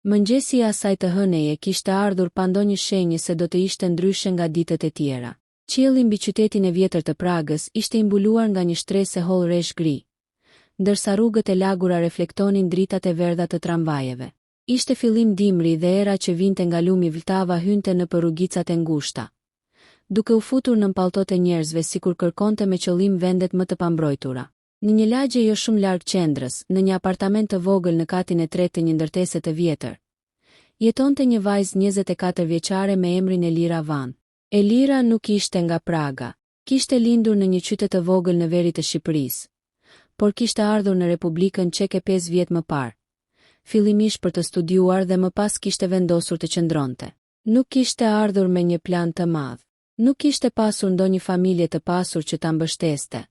Mëngjesi i asaj të hëneje kishte ardhur pa ndonjë shenjë se do të ishte ndryshe nga ditët e tjera. Qielli mbi qytetin e vjetër të Pragës ishte i mbuluar nga një shtresë holl rresh gri, ndërsa rrugët e lagura reflektonin dritat e verdha të tramvajeve. Ishte fillim dimri dhe era që vinte nga lumi Vltava hynte në rrugicat e ngushta, duke u futur në palltot e njerëzve sikur kërkonte me qëllim vendet më të pambrojtura. Në një lagje jo shumë larg qendrës, në një apartament të vogël në katin e tretë të një ndërtese të vjetër, jetonte një vajzë 24 vjeçare me emrin Elira Van. Elira nuk ishte nga Praga, kishte lindur në një qytet të vogël në veri të Shqipërisë, por kishte ardhur në Republikën Çeke 5 vjet më parë, fillimisht për të studiuar dhe më pas kishte vendosur të qëndronte. Nuk kishte ardhur me një plan të madh, nuk kishte pasur ndonjë familje të pasur që ta mbështeste,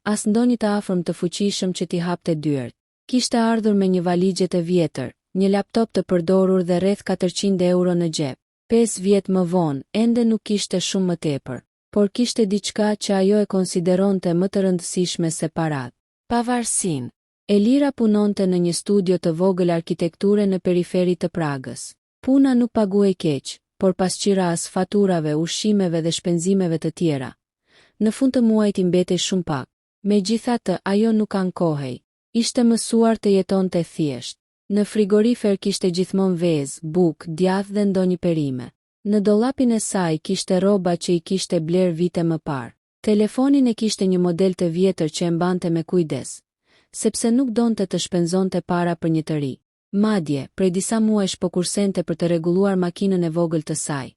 as ndonjë të afërm të fuqishëm që t'i hapte dyert. Kishte ardhur me një valixhe të vjetër, një laptop të përdorur dhe rreth 400 euro në xhep. 5 vjet më vonë, ende nuk kishte shumë më tepër, por kishte diçka që ajo e konsideronte më të rëndësishme se parat: pavarësinë. Elira punonte në një studio të vogël arkitekture në periferi të Pragës. Puna nuk paguaj keq, por pasqyra as faturave, ushqimeve dhe shpenzimeve të tjera, në fund të muajit i mbetej shumë pak. Megjithatë, ajo nuk ankohej. Ishte mësuar të jetonte thjesht. Në frigorifer kishte gjithmonë vezë, bukë, djathë dhe ndonjë perime. Në dollapin e saj kishte rroba që i kishte bler vite më parë. Telefonin e kishte një model të vjetër që e mbante me kujdes, sepse nuk donte të shpenzonte para për një të ri. Madje, prej disa muajsh po kursente për të rregulluar makinën e vogël të saj.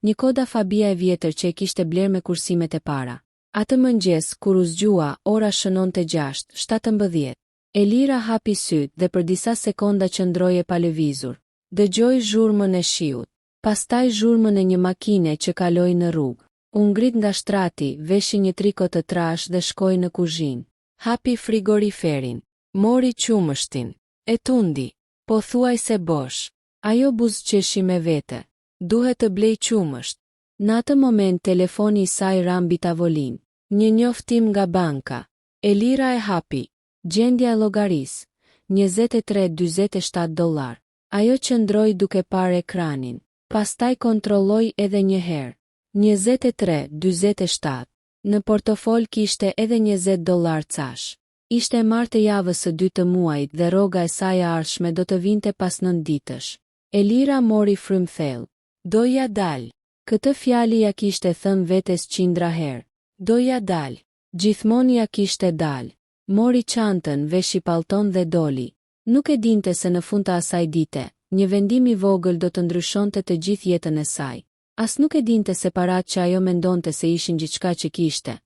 Një Koda Fabia e vjetër që e kishte bler me kursimet e para. Atë mëngjes, kur u zgjua, ora shënonte 6:17. Elira hapi syt dhe për disa sekonda qëndroi e pa lëvizur. Dëgjoi zhurmën e shiut, pastaj zhurmën e një makine që kaloi në rrugë. U ngrit nga shtrati, veshi një triko të trash dhe shkoi në kuzhinë. Hapi frigoriferin, mori qumështin, e tundi, po thuaj se bosh. Ajo buzëqeshi me vete. Duhet të blej qumësht. Në atë moment telefoni i saj ra mbi tavolinë. Një njoftim nga banka. Elira e hapi. Gjendja e llogarisë, $23.47. Ajo qëndroi duke parë ekranin. Pastaj kontrolloi edhe një herë. $23.47. Në portofol kishte edhe $20 cash. Ishte e martë javës së 2 të muajit dhe rroga e saj e ardhshme do të vinte pas 9 ditësh. Elira mori frymthell. Doja dal. Këtë fjali ja kishte thënë vetes qindra herë. Doja dal. Gjithmonë ja kishte dal. Mori çantën, veshi pallton dhe doli. Nuk e dinte se në fund të asaj dite, një vendim i vogël do të ndryshonte të gjithë jetën e saj. As nuk e dinte se parat që ajo mendonte se ishin gjithçka që kishte,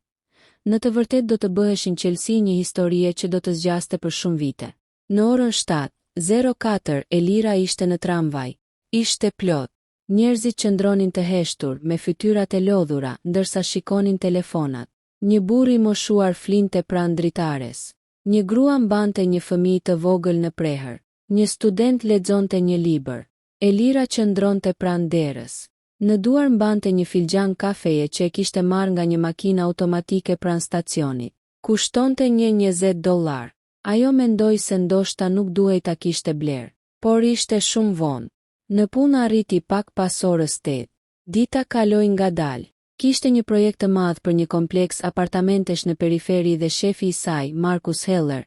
në të vërtetë do të bëheshin qelsi një historie që do të zgjaste për shumë vite. Në orën 7:04 Elira ishte në tramvaj. Ishte plot. Njerëzit qëndronin të heshtur, me fytyrat e lodhura, ndërsa shikonin telefonat. Një burr i moshuar flinte pranë dritares. Një grua mbante një fëmijë të vogël në prehër. Një student lexonte një libër. Elira qëndronte pranë derës. Në duar mbante një filxhan kafeje që e kishte marrë nga një makinë automatike pranë stacionit. Kushtonte $20. Ajo mendoi se ndoshta nuk duhej ta kishte bler, por ishte shumë vonë. Në punë arriti pak pas orës 8. Dita kaloi ngadalë. Kishte një projekt të madh për një kompleks apartamentesh në periferi dhe shefi i saj, Markus Heller,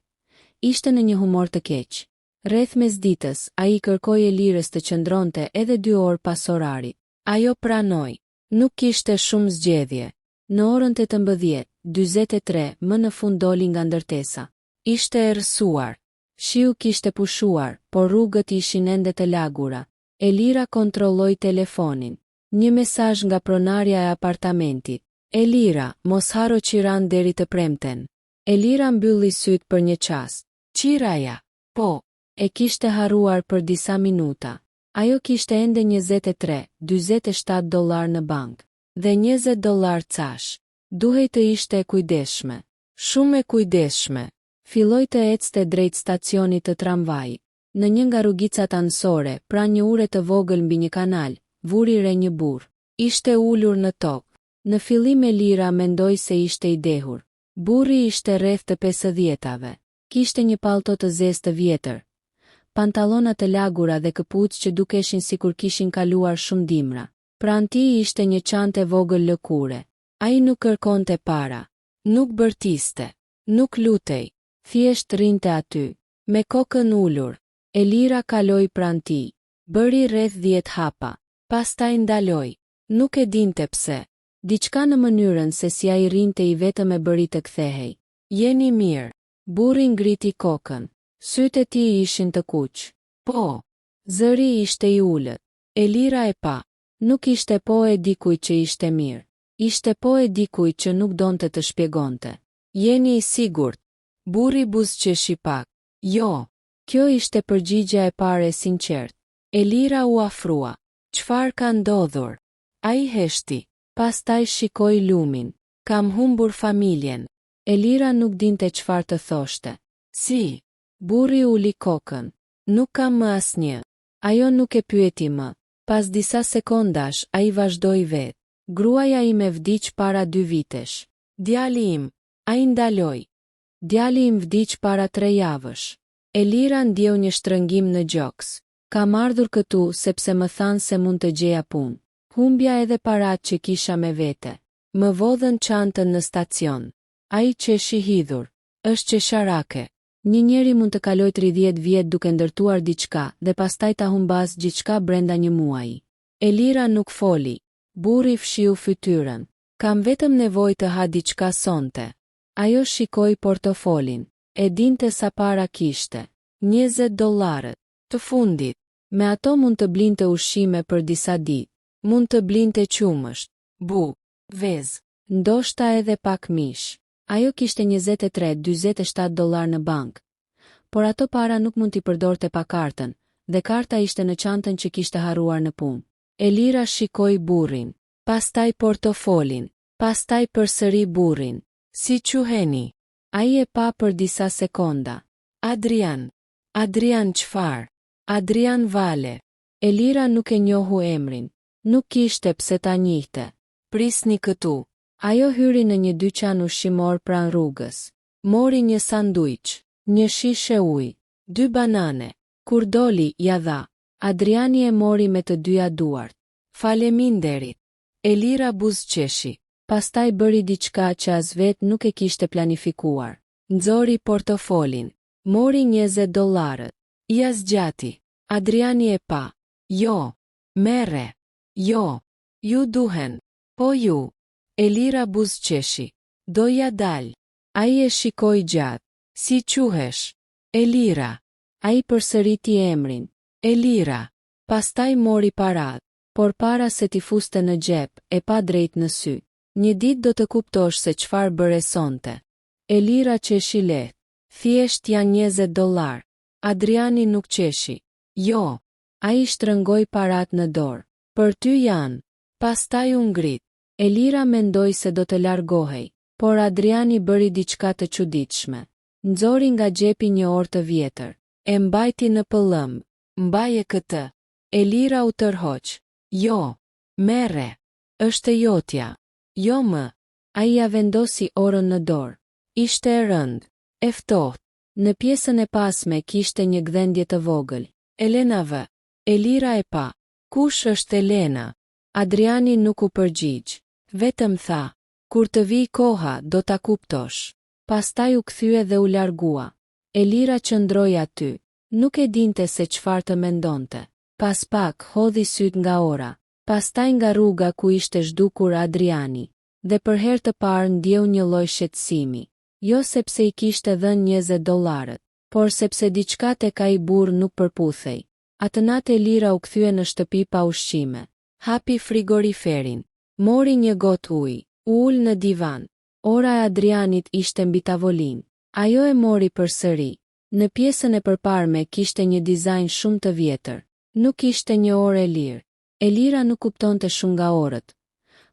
ishte në një humor të keq. Rreth mesditës, ai kërkoi Elirës të qëndronte edhe 2 orë pas orarit. Ajo pranoi. Nuk kishte shumë zgjedhje. Në orën 18:43 më në fund doli nga ndërtesa. Ishte errësuar. Shiu kishte pushuar, por rrugët ishin ende të lagura. Elira kontrolloi telefonin. Një mesazh nga pronarja e apartamentit. Elira, mos haro qiran deri të premten. Elira mbylli syt për një çast. Qiraja? Po. E kishte harruar për disa minuta. Ajo kishte ende $23.47 në bank. Dhe $20 cash. Duhej të ishte e kujdesshme. Shumë e kujdesshme. Filloi të ecte drejt stacionit të tramvajit. Në një nga rrugicat anësore, pranë një ure të vogël mbi një kanal, vuri re një burr. Ishte ulur në tokë. Në fillim Elira mendoi se ishte i dehur. Burri ishte rreth të 50-tave. Kishte një pallto të zezë të vjetër, pantallona të lagura dhe këpucë që dukeshin sikur kishin kaluar shumë dimra. Pranë tij ishte një çantë e vogël lëkure. Ai nuk kërkonte para, nuk bërtiste, nuk lutej, thjesht rinte aty, me kokën ulur. Elira kaloi pranë tij, bëri rreth 10 hapa, pastaj ndaloi. Nuk e dinte pse. Diçka në mënyrën se si ai rinte I vetëm e bëri të kthehej. Jeni mirë. Burri ngriti kokën. Sytë e tij ishin të kuq. Po. Zëri ishte I ulët. Elira e pa. Nuk ishte po e dikujt që ishte mirë. Ishte po e dikujt që nuk donte të shpjegonte. Jeni I sigurt? Burri buzëqeshi pak. Jo. Kjo ishte përgjigjja e parë e sinqertë. Elira u afrua. Çfarë ka ndodhur? Ai heshti. Pastaj shikoi lumin. Kam humbur familjen. Elira nuk dinte çfarë të thoshte. Si? Burri uli kokën. Nuk kam më asnjë. Ajo nuk e pyeti më. Pas disa sekondash, ai vazhdoi vetë. Gruaja ime vdiq para 2 vitesh. Djali im. Ai ndaloi. Djali im vdiq para 3 javësh. Elira ndjeu një shtrëngim në gjoks. Kam ardhur këtu sepse më thanë se mund të gjeja punë. Humbja edhe parat që kisha me vete. Më vodhën çantën në stacion. Ai qeshi hidhur. Është qesharake. Një njeri mund të kaloj 30 vjet duke ndërtuar diçka dhe pastaj ta humbas gjithçka brenda një muaji. Elira nuk foli. Burri fshiu fytyrën. Kam vetëm nevojë të ha diçka sonte. Ajo shikoi portofolin. E dinte sa para kishte. $20. Të fundit. Me ato mund të blinte ushqime për disa ditë. Mund të blinte qumësht, bukë, vezë, ndoshta edhe pak mish. Ajo kishte $23-47 në bankë. Por ato para nuk mund t'i përdorte pa kartën, dhe karta ishte në çantën që kishte harruar në punë. Elira shikoi burrin, pastaj portofolin, pastaj përsëri burrin. Si quheni? Ai e pa për disa sekonda. Adrian. Adrian çfarë? Adrian Vale. Elira nuk e njohu emrin. Nuk kishte pse ta njihte. Prisni këtu. Ajo hyri në një dyqan ushqimor pranë rrugës. Mori një sanduiç, një shishe ujë, 2 banane. Kur doli, ja dha. Adriani e mori me të dyja duart. Faleminderit. Elira buzëqeshi. Pastaj bëri diçka që as vetë nuk e kishte planifikuar. Nxori portofolin. Mori $20. Ja zgjati. Adriani e pa. Jo. Merre. Jo. Ju duhen. Po ju. Elira buzëqeshi. Doja dal. Ai e shikoi gjatë. Si quhesh? Elira. Ai përsëriti emrin. Elira. Pastaj mori parat. Por para se t'i fuste në xhep, e pa drejt në sy. Një ditë do të kuptosh se çfarë bëre sonte. Elira qeshi lehtë. Thjesht janë $20. Adriani nuk qeshi. Jo. Ai shtrëngoi parat në dorë. Për ty janë. Pastaj u ngrit. Elira mendoi se do të largohej, por Adriani bëri diçka të çuditshme. Nxori nga xhepi një orë të vjetër. E mbajti në pëllëmb. Mbaje këtë. Elira u tërhoq. Jo. Merre. Është e jotja. Jo më. Ai ja vendosi orën në dorë. Ishte e rëndë. E ftohtë. Në pjesën e pasme kishte një gdhendje të vogël. Elena V. Elira e pa. Kush është Elena? Adriani nuk u përgjigj. Vetëm tha. Kur të vijë koha, do ta kuptosh. Pastaj u kthye dhe u largua. Elira qëndroi aty. Nuk e dinte se çfarë të mendonte. Pas pak hodhi syt nga ora. Pastaj nga rruga ku ishte zhdukur Adriani. Dhe për herë të parë ndjeu një lloj shqetësimi. Jo sepse I kishte dhënë $20, por sepse diçka tek ai burr nuk përputhej. Atë natë Elira u kthye në shtëpi pa ushqime. Hapi frigoriferin. Mori një gotë ujë. U ul në divan. Ora e Adrianit ishte mbi tavolinë. Ajo e mori përsëri. Në pjesën e përparme kishte një dizajn shumë të vjetër. Nuk ishte një orë e lirë. Elira nuk kuptonte shumë nga orët,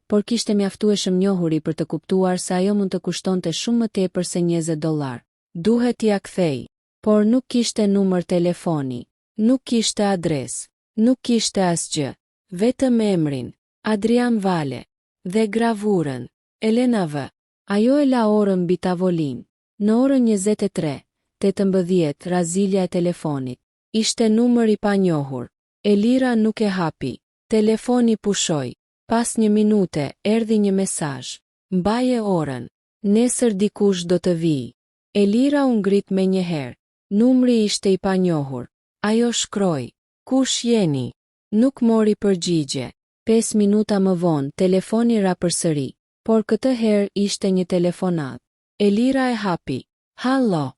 por kishte mjaftueshëm njohuri për të kuptuar se ajo mund të kushtonte shumë më tepër se $20. Duhet ia kthej, por nuk kishte numër telefoni, nuk kishte adresë, nuk kishte asgjë, vetëm emrin, Adrian Vale, dhe gravurën, Elena V. Ajo e la orën mbi tavolinë. Në orën 23:18 razilja e telefonit. Ishte numër i panjohur. Elira nuk e hapi. Telefoni pushoi. Pas 1 minute, erdhi një mesazh. Mbaje orën. Nesër dikush do të vijë. Elira u ngrit menjëherë. Numri ishte i panjohur. Ajo shkroi. Kush jeni? Nuk mori përgjigje. 5 minuta më vonë, telefoni ra përsëri, por këtë herë ishte një telefonat. Elira e hapi. Hallo.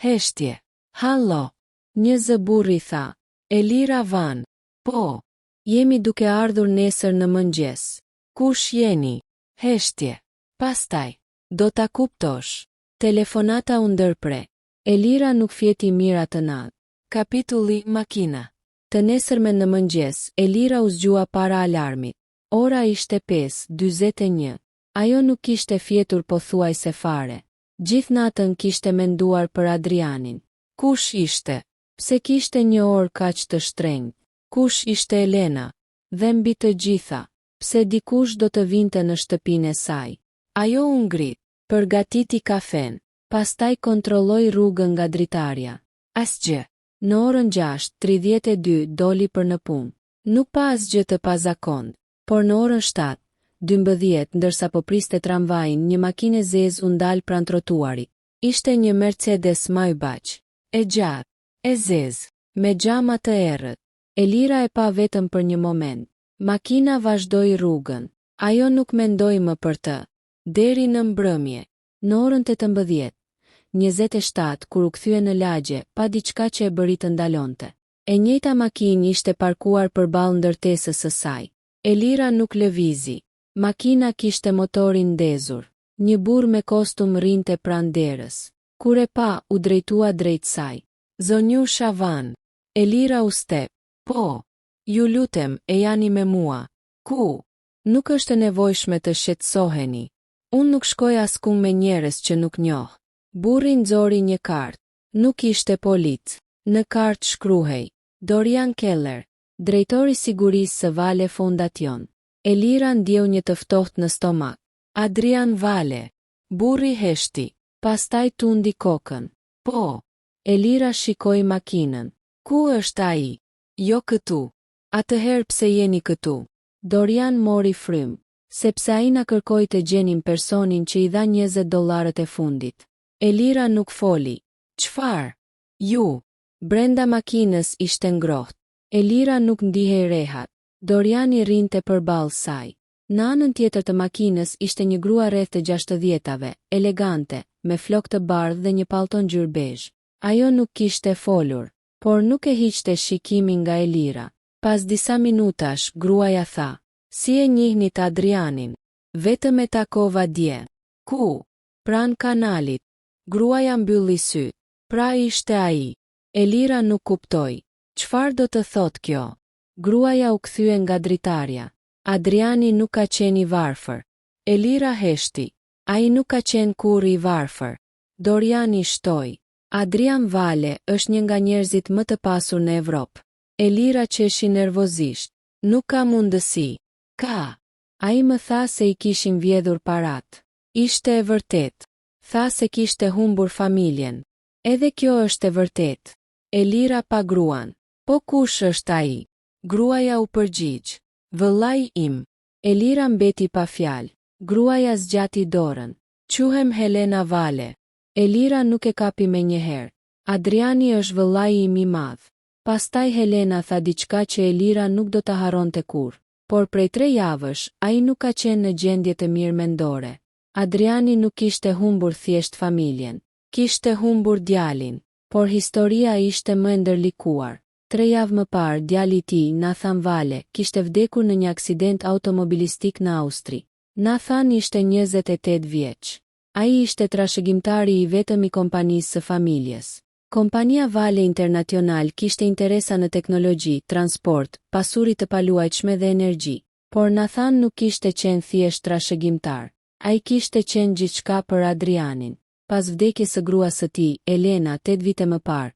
Heshtje. Hallo. Një zë burri tha. Elira van. Po. Jemi duke ardhur nesër në mëngjes. Kush jeni? Heshtje. Pastaj. Do ta kuptosh. Telefonata u ndërpre. Elira nuk fjeti mirë atë natë. Kapitulli makina. Të nesërmen në mëngjes, Elira u zgjua para alarmit. Ora ishte 5:41. Ajo nuk kishte fjetur pothuajse fare. Gjithë natën kishte menduar për Adrianin. Kush ishte? Pse kishte një orë kaq të shtrenjtë? Kush ishte Elena? Dhe mbi të gjitha, pse dikush do të vinte në shtëpinë e saj? Ajo u ngrit, përgatiti kafen, pastaj kontrolloi rrugën nga dritarja. Asgjë. Në orën 6:32 doli për në punë. Nuk pa asgjë të pazakont, por në orën 7:12, ndërsa po priste tramvajin, një makinë e zezë u ndal pranë trotuarit. Ishte një Mercedes Maybach, e gjatë, e zezë, me xhama të errët. Elira e pa vetëm për një moment. Makina vazhdoi rrugën. Ajo nuk mendoi më për të. Deri në mbrëmje, në orën 18:27, kur u kthye në lagje, pa diçka që e bëri të ndalonte. E njëjta makinë ishte parkuar përballë ndërtesës së saj. Elira nuk lëvizi. Makina kishte motorin ndezur. Një burr me kostum rrinte pranë derës. Kur e pa, u drejtua drejt saj. Zonju Shavan. Elira u step. Po. Ju lutem, e jani me mua. Ku? Nuk është e nevojshme të shqetësoheni. Unë nuk shkoj askund me njerëz që nuk njoh. Burri nxori një kartë. Nuk ishte polic. Në kartë shkruhej: Dorian Keller, drejtori sigurisë së Vale Foundation. Elira ndjeu një të ftohtë në stomak. Adrian Vale. Burri heshti, pastaj tundi kokën. Po. Elira shikoi makinën. Ku është ai? Jo këtu. Atëherë pse jeni këtu? Dorian mori frym, sepse ai na kërkoi të gjenim personin që i dha $20 e fundit. Elira nuk foli. Çfarë? Ju. Brenda makinës ishte ngrohtë. Elira nuk ndihej rehat. Doriani rrinte përballë saj. Në anën tjetër të makinës ishte një grua rreth të 60-tave, elegante, me flokë të bardhë dhe një pallton ngjyrë bezh. Ajo nuk kishte folur, por nuk e hiqte shikimin nga Elira. Pas disa minutash, gruaja tha: Si e njihnit Adrianin? Vetëm e takova dje. Ku? Pranë kanalit. Gruaja mbylli syt. Pra ishte ai. Elira nuk kuptoi. Çfarë do të thotë kjo? Gruaja u kthye nga dritarja. Adriani nuk ka qenë i varfër. Elira heshti. Ai nuk ka qenë kurrë i varfër. Doriani shtoi. Adrian Vale është një nga njerëzit më të pasur në Evropë. Elira qeshi nervozisht. Nuk ka mundësi. Ka. Ai më tha se i kishin vjedhur parat. Ishte e vërtet. Tha se kishte humbur familjen. Edhe kjo është e vërtet. Elira pa gruan. Po kush është ai? Gruaja u përgjigj. Vëllai im. Elira mbeti pa fjalë. Gruaja zgjati dorën. Quhem Helena Vale. Elira nuk e kapi me njëherë. Adriani është vëllai im i madh. Pastaj Helena tha diçka që Elira nuk do ta harronte kurrë. Por prej 3 javësh, ai nuk ka qenë në gjendje të mirë mendore. Adriani nuk kishte humbur thjesht familjen. Kishte humbur djalin, por historia ishte më e ndërlikuar. 3 javë më parë, djali i tij, Nathan Vale, kishte vdekur në një aksident automobilistik në Austri. Nathan ishte 28 vjeç. Ai ishte trashëgimtari i vetëm i kompanisë së familjes. Kompania Vale International kishte interesa në teknologji, transport, pasuri të paluajtshme dhe energji, por Nathan nuk kishte qenë thjesht trashëgimtar. Ai kishte qenë gjithçka për Adrianin. Pas vdekjes së gruas së tij, Elena, 8 vite më parë,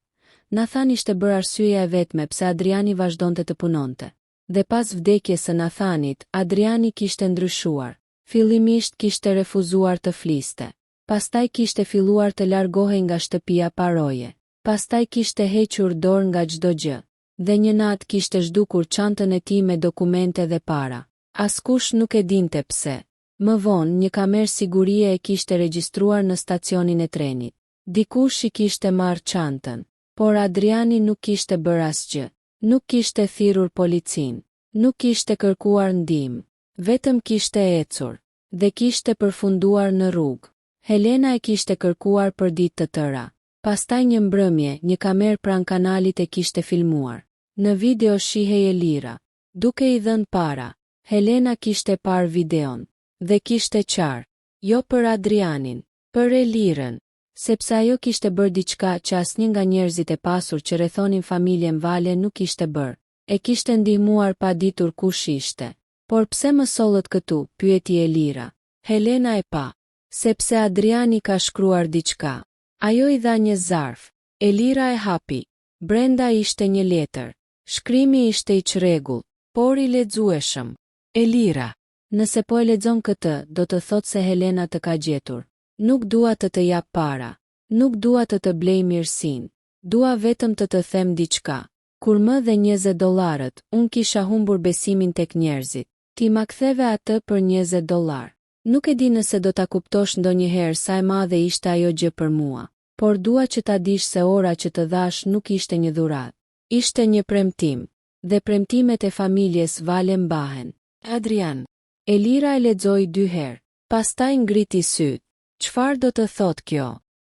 Nathan ishte bërë arsyeja e vetme pse Adriani vazhdonte të punonte. Dhe pas vdekjes së Nathanit, Adriani kishte ndryshuar. Fillimisht kishte refuzuar të fliste. Pastaj kishte filluar të largohej nga shtëpia pa roje. pastaj kishte hequr dorë nga çdo gjë. Dhe një natë kishte zhdukur çantën e tij me dokumente dhe para. Askush nuk e dinte pse. Më vonë, një kamerë sigurie e kishte regjistruar në stacionin e trenit. Dikush i kishte marrë çantën, por Adriani nuk kishte bërë asgjë. Nuk kishte thirrur policin, nuk kishte kërkuar ndihmë, vetëm kishte ecur dhe kishte përfunduar në rrugë. Helena e kishte kërkuar për ditë të tëra. Pastaj një mbrëmje, një kamerë pranë kanalit e kishte filmuar. Në video shihej Elira, duke i dhënë para. Helena kishte parë videon dhe kishte qarë, jo për Adrianin, për Elirën, sepse ajo kishte bërë diçka që asnjë nga njerëzit e pasur që rrethonin familjen Vale nuk kishte bërë. E kishte ndihmuar pa ditur kush ishte. Por pse më sollët këtu, pyeti Elira. Helena e pa, sepse Adriani ka shkruar diçka. Ajo i dha një zarf. Elira e hapi. Brenda ishte një letër. Shkrimi ishte i çrregullt, por i lexueshëm. Elira, nëse po e lexon këtë, do të thotë se Helena të ka gjetur. Nuk dua të jap para. Nuk dua të blej mirësinë. Dua vetëm të them diçka. Kur më dhe $20, unë kisha humbur besimin tek njerëzit. Ti ma ktheve atë për $20. Nuk e di nëse do ta kuptosh ndonjëherë sa e madhe ishte ajo gjë për mua, por dua që ta dish se ora që të dhash nuk ishte një dhuratë. Ishte një premtim, dhe premtimet e familjes Vale mbahen. Adrian. Elira e lexoi 2 herë, pastaj ngriti syt. Çfarë do të thotë kjo?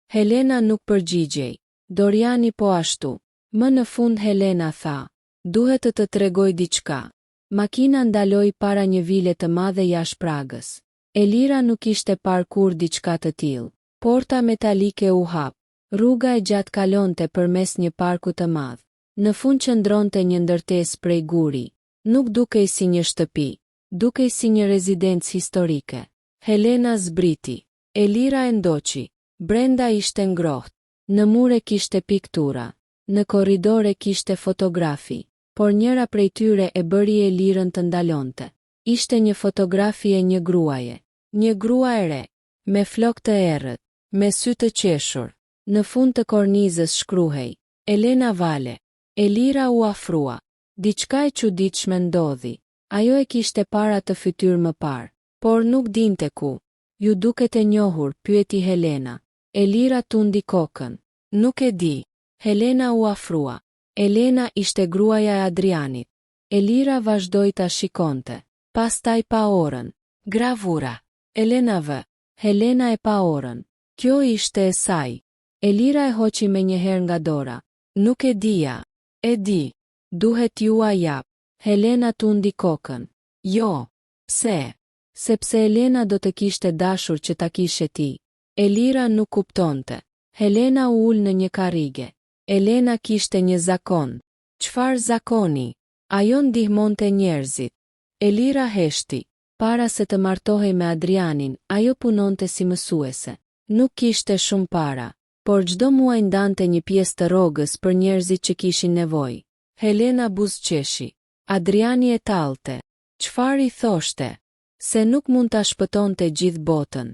Helena nuk përgjigjej. Doriani po ashtu. Më në fund Helena tha, duhet të tregoj diçka. Makina ndaloi para një vile të madhe jashtë Pragës. Elira nuk ishte parë kur diçka të tillë. Porta metalike u hap. Rruga e gjatë kalonte përmes një parku të madh. Në fund qëndronte një ndërtesë prej guri. Nuk dukej si një shtëpi, dukej si një rezidencë historike. Helena zbriti. Elira e ndoqi. Brenda ishte ngrohtë. Në mure kishte piktura. Në korridore kishte fotografi, por njëra prej tyre e bëri Elirën të ndalonte. Ishte një fotografi e një gruaje. Një grua e re, me flokë të errët, me sy të qeshur. Në fund të kornizës shkruhej, Elena Vale. Elira u afrua. Diçka e çuditshme ndodhi. Ajo e kishte para të fytyrë më parë, por nuk dinte ku. Ju duket e njohur, pyeti Helena. Elira tundi kokën. Nuk e di. Helena u afrua. Elena ishte gruaja e Adrianit. Elira vazhdoi ta shikonte. Pastaj pa orën. Gravura. Elena V. Helena e pa orën. Kjo ishte e saj. Elira e hoqi me njëherë nga dora. Nuk e dija. E di. Duhet jua jap. Helena tundi kokën. Jo. Pse? Sepse Elena do të kishte dashur që ta kishe ti. Elira nuk kuptonte. Helena u ul në një karrige. Elena kishte një zakon. Çfarë zakoni? Ajo ndihmonte njerëzit. Elira heshti. Para se të martohej me Adrianin, ajo punonte si mësuese. Nuk kishte shumë para, por çdo muaj ndante një pjesë të rrogës për njerëzit që kishin nevojë. Helena buzëqeshi. Adriani e tallte. Çfarë i thoshte? Se nuk mund ta shpëtonte gjithë botën.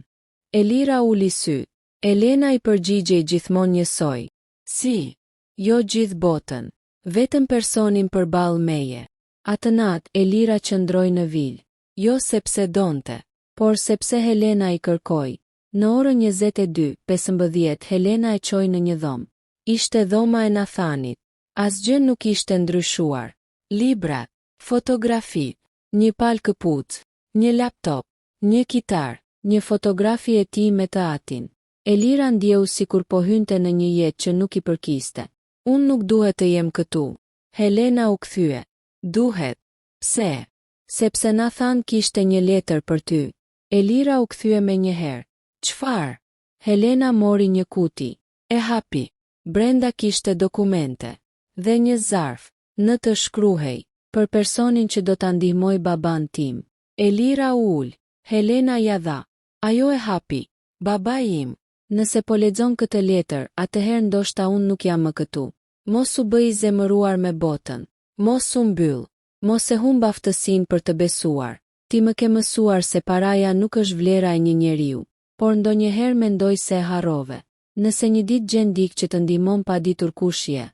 Elira uli sy. Elena i përgjigjej gjithmonë njësoj. Si? Jo gjithë botën. Vetëm personin përballë meje. Atë natë Elira qëndroi në vil. Jo sepse donte, por sepse Helena i kërkoi. Në orën 22:15 Helena e çoi në një dhomë. Ishte dhoma e Nathanit. Asgjë nuk ishte ndryshuar. Libra, fotografi, një palë këpucë, një laptop, një kitar, një fotografi e tij me të atin. Elira ndjeu sikur po hynte në një jetë që nuk i përkiste. Unë nuk duhet të jem këtu. Helena u kthye. Duhet. Pse? Sepse Nathan kishte një letër për ty. Elira u kthye me njëherë. Çfarë? Helena mori një kuti. E hapi. Brenda kishte dokumente. Dhe një zarf. Në të shkruhej. Për personin që do ta ndihmoj baban tim. Elira u ul. Helena ja dha. Ajo e hapi. Baba im. Nëse po lexon këtë letër, atëherë ndoshta unë nuk jam më këtu. Mos u bëj zemëruar me botën. Mos u mbyll. Mos e humb aftësinë për të besuar. Ti më ke mësuar se paraja nuk është vlera e një njeriu, por ndonjëherë mendoj se e harrove. Nëse një ditë gjen dik që të ndihmon pa ditur kush je,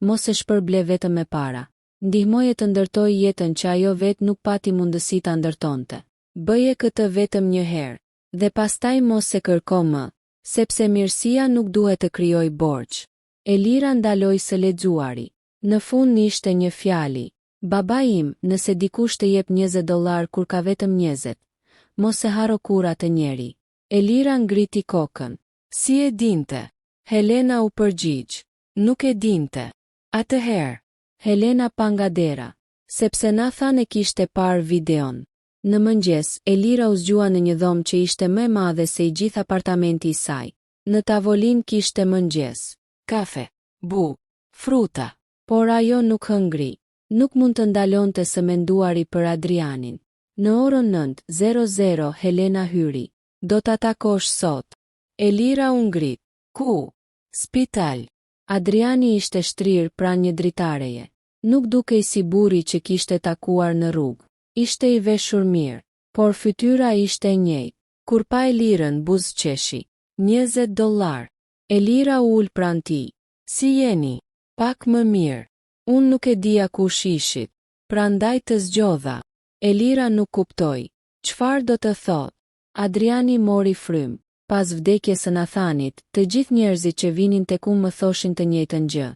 mos e shpërble vetëm me para. Ndihmoje të ndërtoj jetën që ajo vetë nuk pati mundësi ta ndërtonte. Bëje këtë vetëm një herë, dhe pastaj mos e kërko më, sepse mirësia nuk duhet të krijoj borxh. Elira ndaloi së lexuari. Në fund ishte një fjali. Baba im, nëse dikush të jep $20 kur ka vetëm 20, mos e haro kur atë njeri. Elira ngriti kokën. Si e dinte? Helena u përgjigj. Nuk e dinte. Atëherë, Helena pa nga dera, sepse na thanë kishte parë videon. Në mëngjes, Elira u zgjua në një dhomë që ishte më e madhe se i gjithë apartamenti i saj. Në tavolinë kishte mëngjes, kafe, bukë, fruta, por ajo nuk hëngri. Nuk mund të ndalonte së menduari për Adrianin. Në orën 9:00 Helena hyri. Do ta takosh sot. Elira u ngrit. Ku? Spital. Adriani ishte shtrirë pranë një dritareje. Nuk dukej si burri që kishte takuar në rrugë. Ishte i veshur mirë, por fytyra ishte e njëjtë. Kur pa Elirën buzëqeshi. $20. Elira u ul pranë tij. Si jeni? Pak më mirë. Unë nuk e dija kush ishit. Prandaj të zgjodha. Elira nuk kuptoi. Çfarë do të thotë? Adriani mori frym. Pas vdekjes së Nathanit, të gjithë njerëzit që vinin tek unë më thoshin të njëjtën gjë.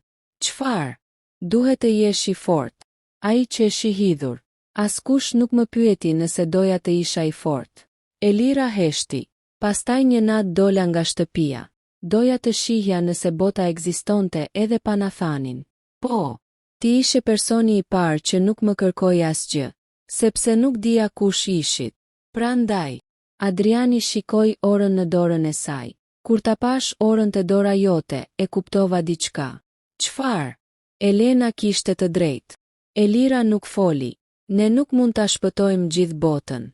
Çfarë? Duhet të jesh i fortë. Ai që e shihidhur. Askush nuk më pyeti nëse doja të isha i fortë. Elira heshti. Pastaj një natë dola nga shtëpia. Doja të shihja nëse bota ekzistonte edhe pa Nathanin. Po, ti ishe personi i parë që nuk më kërkoi asgjë, sepse nuk dija kush ishit. Prandaj, Adriani shikoi orën në dorën e saj. Kur ta pash orën te dora jote, e kuptova diçka. Çfarë? Elena kishte të drejtë. Elira nuk foli. Ne nuk mund ta shpëtojmë gjithë botën.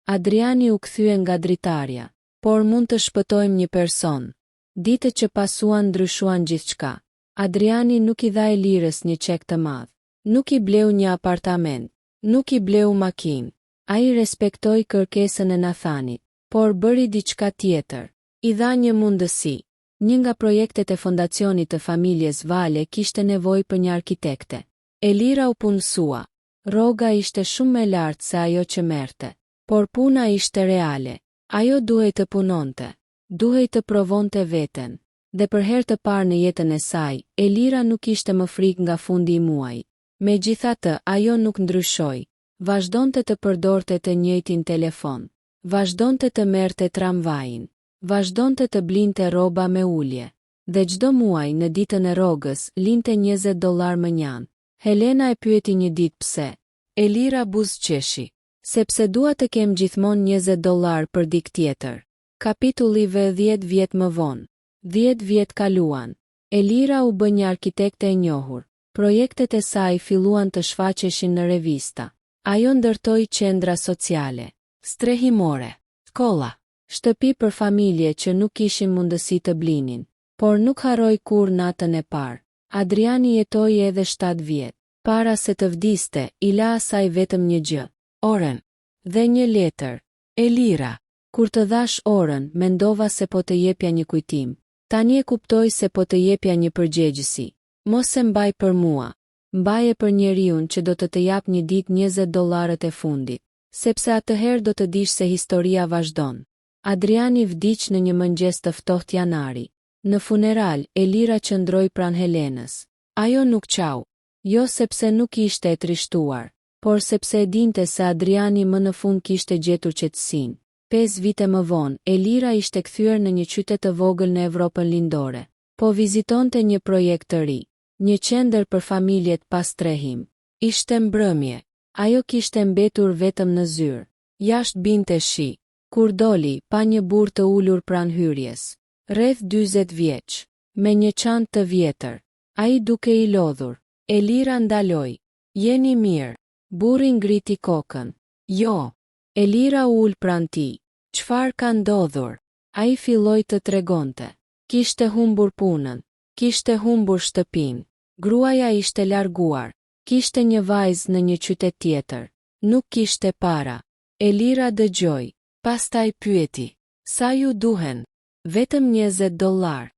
Adriani u kthye nga dritarja, por mund të shpëtojmë një person. Ditët që pasuan ndryshuan gjithçka. Adriani nuk i dha Elirës një çek të madh. Nuk i bleu një apartament. Nuk i bleu makinë. Ai respektoi kërkesën e Nathanit, por bëri diçka tjetër. I dha një mundësi. Një nga projektet e fondacionit të familjes Vale kishte nevojë për një arkitekte. Elira u punësua. Rroga ishte shumë më lartë se ajo që merrte, por puna ishte reale. Ajo duhej të punonte. Duhej të provonte veten. Dhe për herë të parë në jetën e saj, Elira nuk ishte më frikë nga fundi i muajit. Megjithatë, ajo nuk ndryshoi. Vazhdonte të përdorte të njëjtin telefon. Vazhdonte të merrte tramvajin. Vazhdonte të blinte rroba me ulje. Dhe çdo muaj në ditën e rrogës linte $20 më njanë. Helena e pyeti një ditë pse. Elira buzëqeshi. Sepse dua të kem gjithmonë $20 për dikë tjetër. Kapitulli 10 vjet më vonë. 10 vjet kaluan. Elira u bë një arkitekte e njohur. Projektet e saj filluan të shfaqeshin në revista. Ajo ndërtoi qendra sociale, strehimore, shkolla, shtëpi për familje që nuk kishin mundësi të blinin. Por nuk harroi kur natën e parë. Adriani jetoi edhe 7 vjet. Para se të vdiste, i la asaj vetëm një gjë. Orën. Dhe një letër. Elira. Kur të dhash orën, mendova se po të jepja një kujtim. Tani e kuptoj se po të jepja një përgjegjësi. Mos e mbaj për mua. Mbaje për njeriun që do të jap një ditë $20 e fundit. Sepse atëherë do të dish se historia vazhdon. Adriani vdiq në një mëngjes të ftohtë janari. Në funeral, Elira qëndroi pranë Helenës. Ajo nuk qau. Jo sepse nuk ishte e trishtuar, por sepse e dinte se Adriani më në fund kishte gjetur qetësinë. 5 vite më vonë, Elira ishte kthyer në një qytet të vogël në Evropën lindore. Po vizitonte një projekt të ri, një qendër për familjet pas trehim. Ishte mbrëmje. Ajo kishte mbetur vetëm në zyrë. Jashtë binte shi. Kur doli, pa një burr të ulur pranë hyrjes. Rreth 40 vjeç, me një çantë të vjetër. Ai duke i lodhur. Elira ndaloi. Jeni mirë. Burri ngriti kokën. Jo. Elira u ul pranë tij. Çfarë ka ndodhur? Ai filloi të tregonte. Kishte humbur punën. Kishte humbur shtëpinë. Gruaja ishte larguar. Kishte një vajzë në një qytet tjetër. Nuk kishte para. Elira dëgjoi. Pastaj pyeti. Sa ju duhen? Vetëm $20.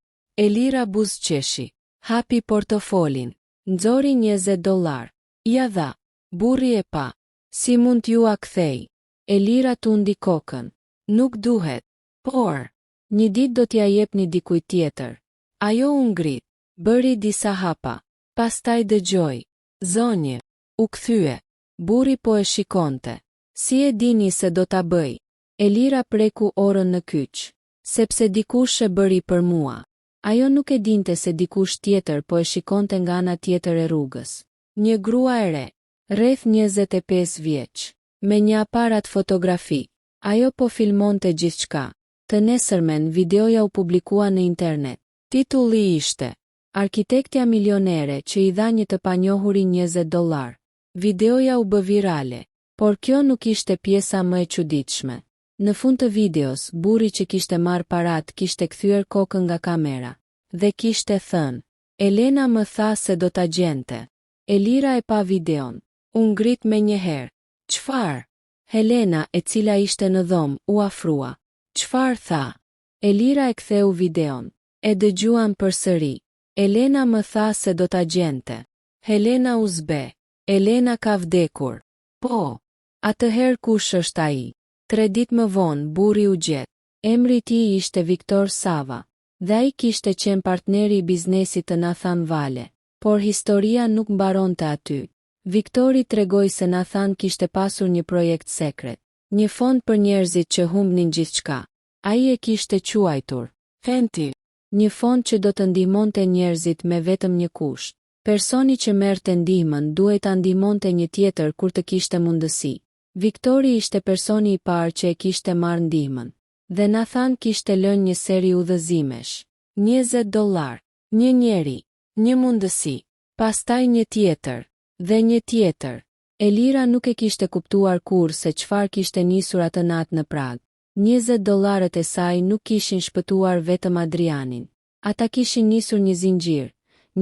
Elira buzëqeshi. Hapi portofolin. Nxori $20. Ja dha. Burri e pa. Si mund t'ju a kthej? Elira tundi kokën. Nuk duhet. Por, një ditë do t'ja jepni dikujt tjetër. Ajo u ngrit. Bëri disa hapa. Pastaj dëgjoi. Zonjë. U kthye. Burri po e shikonte. Si e dini se do ta bëj? Elira preku orën në kyç. Sepse dikush e bëri për mua. Ajo nuk e dinte se dikush tjetër po e shikonte nga ana tjetër e rrugës. Një grua e re, rreth 25 vjeç, me një aparat fotografi. Ajo po filmonte gjithçka. Të nesërmen videoja u publikua në internet. Titulli ishte: Arkitektja milionere që i dha një të panjohuri $20. Videoja u bë virale, por kjo nuk ishte pjesa më e çuditshme. Në fund të videos, burri që kishte marrë parat kishte kthyer kokën nga kamera dhe kishte thënë: Elena më tha se do ta gjente. Elira e pa videon. U ngrit menjëherë. Çfarë? Helena, e cila ishte në dhomë, u afrua. Çfarë tha? Elira e ktheu videon. E dëgjuan përsëri. Elena më tha se do ta gjente. Helena u zbe. Elena ka vdekur. Po. Atëherë kush është ai? 3 ditë më vonë burri u gjet. Emri i tij ishte Viktor Sava, dhe ai kishte qenë partneri i biznesit të Nathan Vale, por historia nuk mbaronte aty. Viktori tregoi se Nathan kishte pasur një projekt sekret, një fond për njerëzit që humbnin gjithçka. Ai e kishte quajtur Fenti, një fond që do të ndihmonte njerëzit me vetëm një kusht. Personi që merrte ndihmën duhej ta ndihmonte një tjetër kur të kishte mundësi. Viktori ishte personi i parë që e kishte marrë ndihmën, dhe Nathan kishte lënë një seri udhëzimesh. $20, një njeri, një mundësi, pastaj një tjetër, dhe një tjetër. Elira nuk e kishte kuptuar kurrë se çfarë kishte nisur atë natë në Prag. $20 e saj nuk kishin shpëtuar vetëm Adrianin. Ata kishin nisur një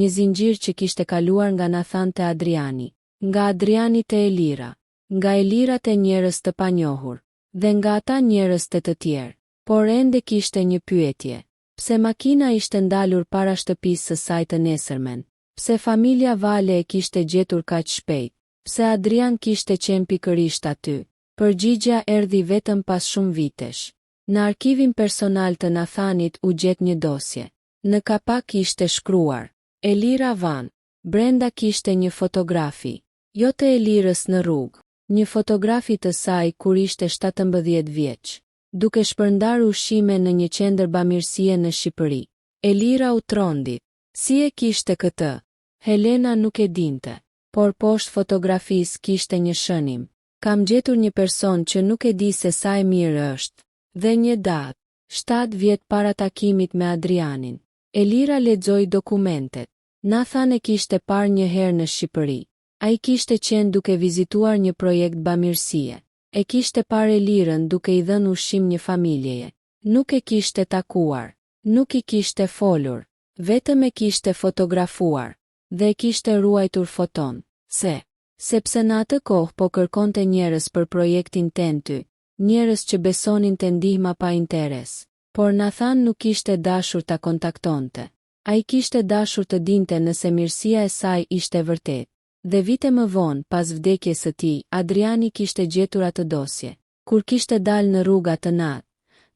zinxhir që kishte kaluar nga Nathan te Adriani, nga Adriani te Elira, nga Elira te njerëz të panjohur, dhe nga ata njerëz të tjerë. Por ende kishte një pyetje. Pse makina ishte ndalur para shtëpisë së saj të nesërmen? Pse familja Vale e kishte gjetur kaq shpejt? Pse Adrian kishte qenë pikërisht aty? Përgjigjja erdhi vetëm pas shumë vitesh. Në arkivin personal të Nathanit u gjet një dosje. Në kapak ishte shkruar: Elira Van. Brenda kishte një fotografi. Jo të Elirës në rrugë, një fotografi të saj kur ishte 17 vjeç, duke shpërndar ushqime në një qendër bamirësie në Shqipëri. Elira u trondit. Si e kishte këtë? Helena nuk e dinte, por poshtë fotografisë kishte një shënim. Kam gjetur një person që nuk e di se sa e mirë është, dhe një datë, 7 vjet para takimit me Adrianin. Elira lexoi dokumentet. Nathan e kishte parë një herë në Shqipëri. Ai kishte qenë duke vizituar një projekt bamirësie. E kishte parë Elirën duke i dhënë ushqim një familjeje. Nuk e kishte takuar, nuk i kishte folur, vetëm e kishte fotografuar, dhe e kishte ruajtur foton. Sepse në atë kohë po kërkonte njerëz për projektin Tenty, njerëz që besonin te ndihma pa interes. Por Nathan nuk kishte dashur ta kontaktonte. Ai kishte dashur të dinte nëse mirësia e saj ishte vërtet. Dhe vite më vonë, pas vdekjes së tij, Adriani kishte gjetur atë dosje. Kur kishte dalë në rrugë atë natë,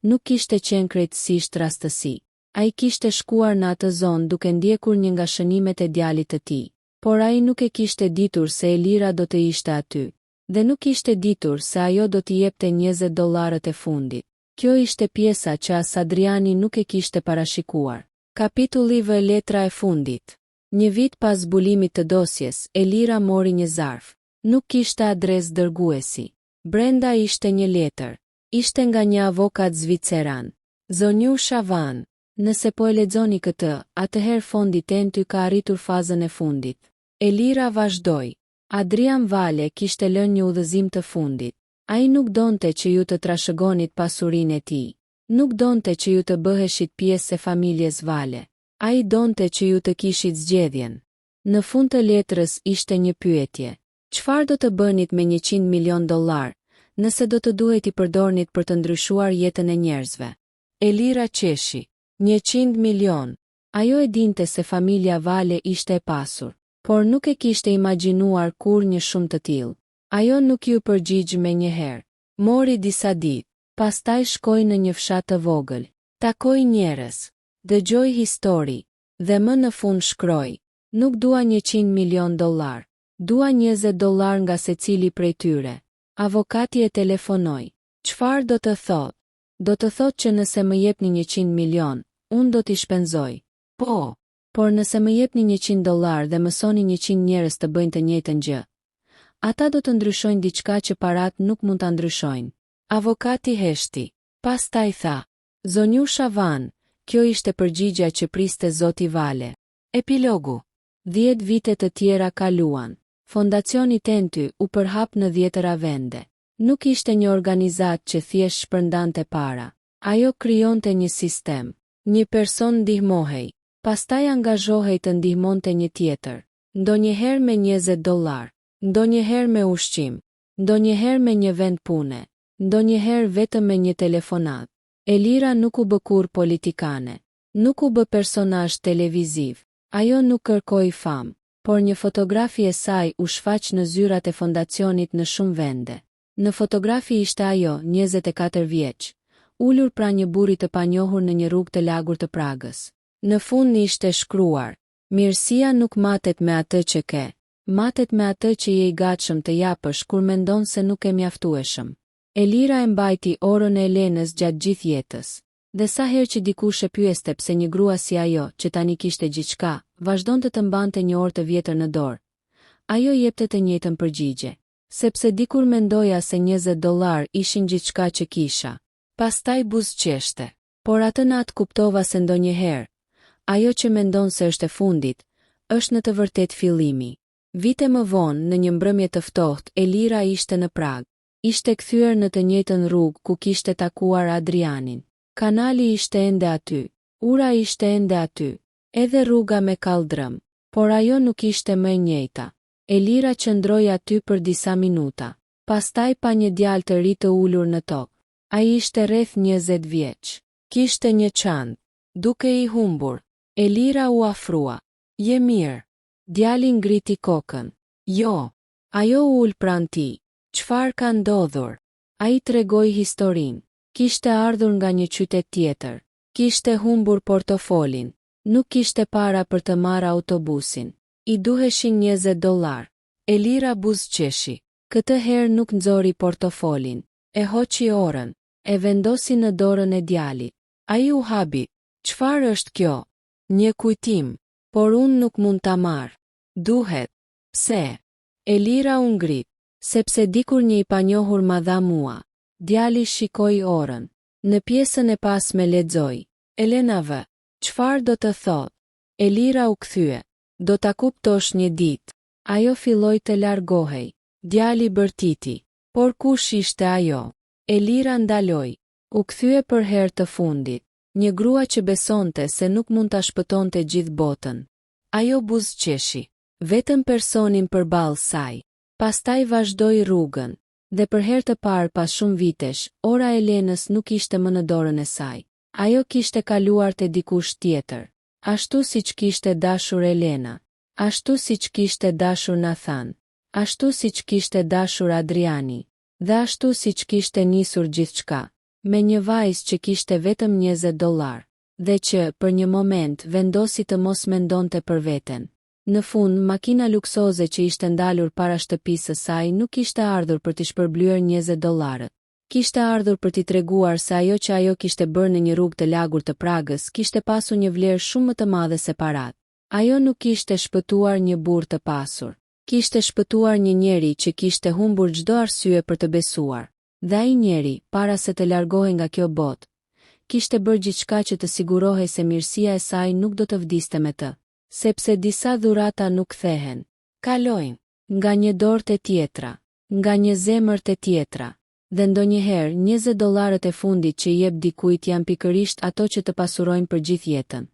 nuk kishte qenë krejtësisht rastësi. Ai kishte shkuar në atë zonë duke ndjekur një nga shënimet e djalit të tij. Por ai nuk e kishte ditur se Elira do të ishte aty. Dhe nuk kishte ditur se ajo do t'i jepte $20 e fundit. Kjo ishte pjesa që as Adriani nuk e kishte parashikuar. Kapitulli V. Letra e fundit. Një vit pas zbulimit të dosjes, Elira mori një zarf. Nuk kishte adresë dërguesi. Brenda ishte një letër. Ishte nga një avokat zviceran. Zonjusha Van. Nëse po e lexoni këtë, atëherë fondi Tenty ka arritur fazën e fundit. Elira vazhdoi. Adrian Vale kishte lënë një udhëzim të fundit. Ai nuk donte që ju të trashëgonit pasurinë e tij. Nuk donte që ju të bëheshit pjesë e familjes Vale. Ai donte që ju të kishit zgjedhjen. Në fund të letrës ishte një pyetje. Çfarë do të bënit me $100 milion, nëse do të duhet i përdornit për të ndryshuar jetën e njerëzve? Elira qeshi. 100 milion. Ajo e dinte se familja Vale ishte e pasur, por nuk e kishte imagjinuar kur një shumë të tillë. Ajo nuk ju përgjigj me njëherë. Mori disa ditë, pastaj shkoi në një fshat të vogël, takoi njerëz, dëgjoi histori, dhe më në fund shkroi: "Nuk dua $100 milion, dua $20 nga secili prej tyre." Avokati e telefonoi. "Çfarë do të thotë?" "Do të thotë që nëse më jepni $100 milion, unë do t'i shpenzoj." "Po, por nëse më jepni $100 dhe mësoni 100 njerëz të bëjnë të njëjtën gjë, ata do të ndryshojnë diçka që parat nuk mund ta ndryshojnë." Avokati heshti. Pastaj tha: "Zonjusha Van, kjo ishte përgjigja që priste zoti Vale." Epilogu. 10 vite të tjera kaluan. Fondacioni Tenty u përhap në 10 vende. Nuk ishte një organizat që thjesht shpërndante para. Ajo krijonte një sistem. Një person ndihmohej, pastaj angazhohej të ndihmonte një tjetër. Ndonjëherë me $20, ndonjëherë me ushqim, ndonjëherë me një vend pune, ndonjëherë vetëm me një telefonat. Elira nuk u bë kur politikane, nuk u bë personazh televiziv. Ajo nuk kërkoi famë, por një fotografi e saj u shfaq në zyrat e fondacionit në shumë vende. Në fotografi ishte ajo, 24 vjeç, ulur pra një burri të panjohur në një rrugë të lagur të Pragës. Në fund ishte shkruar: "Mirësia nuk matet me atë që ke, matet me atë që je i gatshëm të japësh kur mendon se nuk e mjaftueshëm." Elira e mbajti orën e Elenës gjatë gjithë jetës. Dhe sa herë që dikush e pyeste pse një grua si ajo, që tani kishte gjithçka, vazhdonte të mbante një orë të vjetër në dorë, ajo jepte të njëjtën përgjigje: "Sepse dikur mendoja se $20 ishin gjithçka që kisha." Pastaj buzëqeshte. "Por atë natë kuptova se ndonjëherë, ajo që mendon se është e fundit, është në të vërtet fillimi." Vite më vonë, në një mbrëmje të ftohtë, Elira ishte në Prag. Ishte kthyer në të njëjtën rrugë ku kishte takuar Adrianin. Kanali ishte ende aty, ura ishte ende aty, edhe rruga me kaldrëm, por ajo nuk ishte më e njëjta. Elira qëndroi aty për disa minuta. Pastaj pa një djalë të ri të ulur në tokë. Ai ishte rreth 20 vjeç. Kishte një çantë, duke i humbur. Elira u afrua. "Je mirë?" Djali ngriti kokën. "Jo." Ajo u ul pranë tij. "Çfarë ka ndodhur?" Ai tregoi historinë. Kishte ardhur nga një qytet tjetër. Kishte humbur portofolin. Nuk kishte para për të marrë autobusin. I duheshin $20. Elira buzëqeshi. Këtë herë nuk nxori portofolin. E hoqi orën. E vendosi në dorën e djalit. Ai u habi. "Çfarë është kjo?" "Një kujtim, por unë nuk mund ta marr." "Duhet." "Pse?" Elira u ngrit. "Sepse dikur një i panjohur ma dha mua." Djali shikoi orën. Në pjesën e pasme lexoi: "Elena V. Çfarë do të thotë?" Elira u kthye. "Do ta kuptosh një ditë." Ajo filloi të largohej. Djali bërtiti. Por kush ishte ajo? Elira ndaloi. U kthye për herë të fundit. Një grua që besonte se nuk mund ta shpëtonte gjithë botën. Ajo buzëqeshi. Vetëm personin përballë saj. Pastaj vazhdoi rrugën. Dhe për herë të parë pas shumë vitesh, ora e Elenës nuk ishte më në dorën e saj. Ajo kishte kaluar te dikush tjetër. Ashtu siç kishte dashur Elena. Ashtu siç kishte dashur Nathan. Ashtu siç kishte dashur Adriani. Dhe ashtu siç kishte nisur gjithçka. Me një vajzë që kishte vetëm $20. Dhe që, për një moment, vendosi të mos mendonte për veten. Në fund, makina luksoze që ishte ndalur para shtëpisë së saj nuk ishte ardhur për t'i shpërblyer $20. Kishte ardhur për t'i treguar se ajo që ajo kishte bërë në një rrugë të lagur të Pragës kishte pasur një vlerë shumë më të madhe se parat. Ajo nuk kishte shpëtuar një burr të pasur. Kishte shpëtuar një njeri që kishte humbur çdo arsye për të besuar. Dhe ai njeri, para se të largohej nga kjo botë, kishte bërë gjithçka që të sigurohej se mirësia e saj nuk do të vdiste me të. Sepse disa dhurata nuk kthehen. Kalojnë nga një dorë te tjetra, nga një zemër te tjetra. Dhe ndonjëherë $20 e fundit që i jep dikujt janë pikërisht ato që të pasurojnë për gjithë jetën.